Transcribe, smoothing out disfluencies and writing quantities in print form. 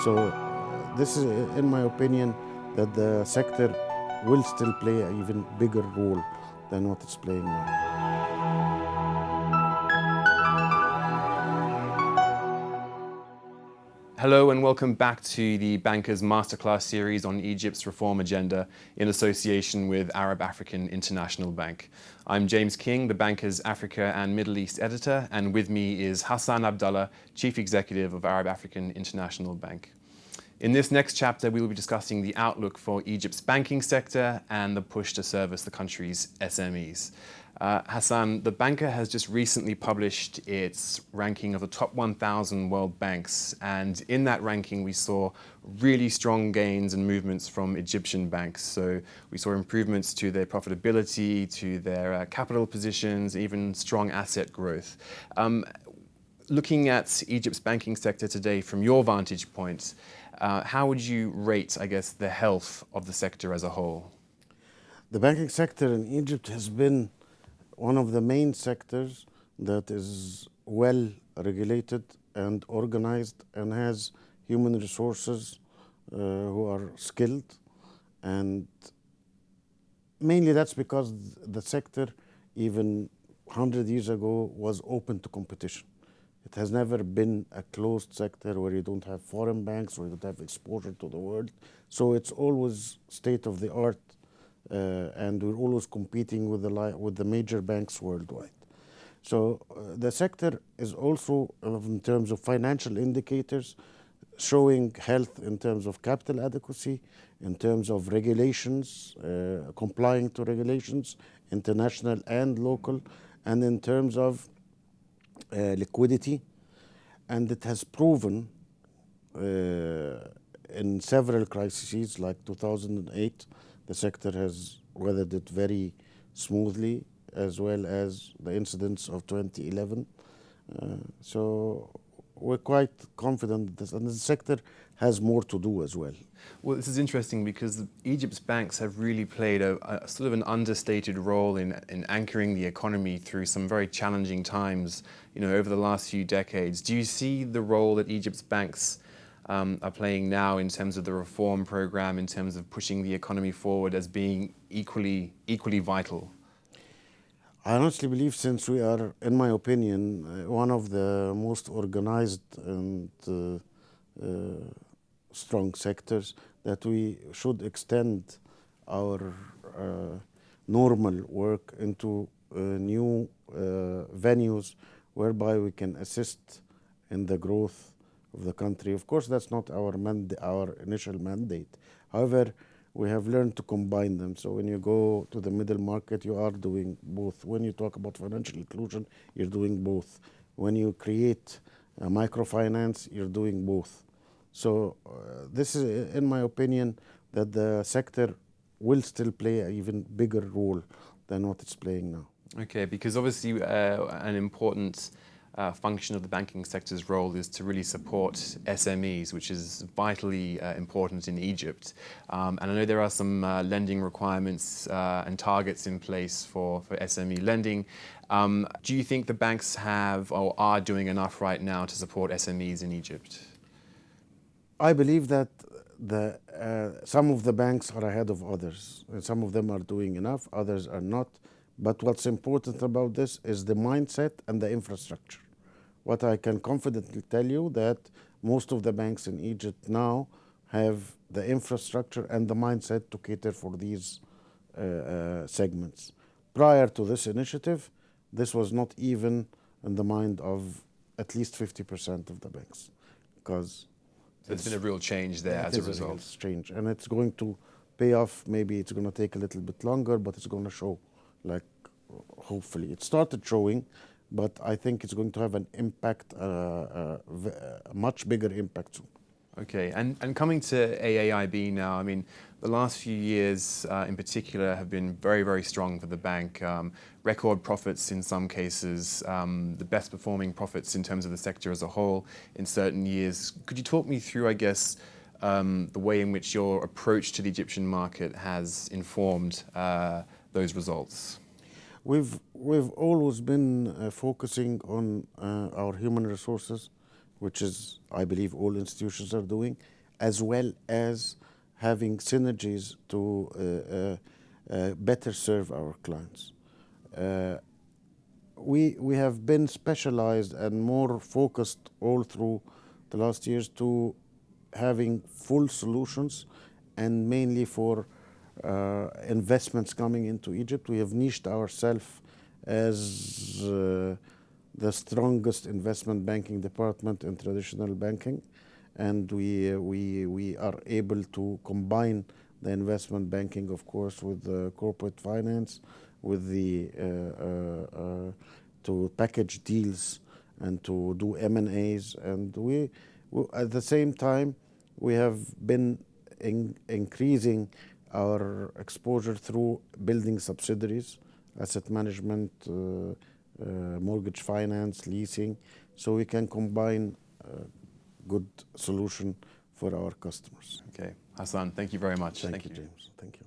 So this is, in my opinion, that the sector will still play an even bigger role than what it's playing now. Hello and welcome back to the Bankers Masterclass series on Egypt's reform agenda in association with Arab African International Bank. I'm James King, the Bankers Africa and Middle East editor, and with me is Hassan Abdalla, Chief Executive of Arab African International Bank. In this next chapter, we will be discussing the outlook for Egypt's banking sector and the push to service the country's SMEs. Hassan, the Banker has just recently published its ranking of the top 1,000 world banks, and in that ranking we saw really strong gains and movements from Egyptian banks. So we saw improvements to their profitability, to their capital positions, even strong asset growth. Looking at Egypt's banking sector today from your vantage point, how would you rate, I guess, the health of the sector as a whole? The banking sector in Egypt has been one of the main sectors that is well regulated and organized and has human resources who are skilled, and mainly that's because the sector even 100 years ago was open to competition. It has never been a closed sector where you don't have foreign banks or you don't have exposure to the world. So it's always state of the art, and we're always competing with the major banks worldwide. So the sector is also, in terms of financial indicators, showing health in terms of capital adequacy, in terms of regulations, complying to regulations, international and local, and in terms of liquidity. And it has proven in several crises, like 2008, the sector has weathered it very smoothly, as well as the incidents of 2011. So we're quite confident that and the sector has more to do as well. Well, this is interesting because Egypt's banks have really played a sort of an understated role in anchoring the economy through some very challenging times, over the last few decades. Do you see the role that Egypt's banks are playing now in terms of the reform program, in terms of pushing the economy forward, as being equally vital? I honestly believe, since we are, in my opinion, one of the most organized and strong sectors, that we should extend our normal work into new venues whereby we can assist in the growth of the country. Of course, that's not our initial mandate. However, we have learned to combine them. So when you go to the middle market, you are doing both. When you talk about financial inclusion, you're doing both. When you create microfinance, you're doing both. So this is, in my opinion, that the sector will still play an even bigger role than what it's playing now. Okay, because obviously an important function of the banking sector's role is to really support SMEs, which is vitally important in Egypt. And I know there are some lending requirements and targets in place for SME lending. Do you think the banks have or are doing enough right now to support SMEs in Egypt? I believe that some of the banks are ahead of others. Some of them are doing enough, others are not. But what's important about this is the mindset and the infrastructure. What I can confidently tell you that most of the banks in Egypt now have the infrastructure and the mindset to cater for these segments. Prior to this initiative, this was not even in the mind of at least 50% of the banks, because there's been a real change there as a result. It's change, and it's going to pay off. Maybe it's going to take a little bit longer, but it's going to show. Like, hopefully, it started showing, but I think it's going to have an impact, a much bigger impact soon. Okay, and coming to AAIB now, I mean, the last few years in particular have been very, very strong for the bank. Record profits in some cases, the best performing profits in terms of the sector as a whole in certain years. Could you talk me through, I guess, the way in which your approach to the Egyptian market has informed those results? We've always been focusing on our human resources which is, I believe, all institutions are doing, as well as having synergies to better serve our clients. We have been specialized and more focused all through the last years to having full solutions, and mainly for investments coming into Egypt. We have niched ourselves as the strongest investment banking department in traditional banking, and we are able to combine the investment banking, of course, with the corporate finance, with the to package deals and to do M&As. And we at the same time, we have been increasing our exposure through building subsidiaries, asset management, mortgage finance, leasing, so we can combine good solution for our customers. Okay, Hassan, thank you very much. Thank you, James. Thank you.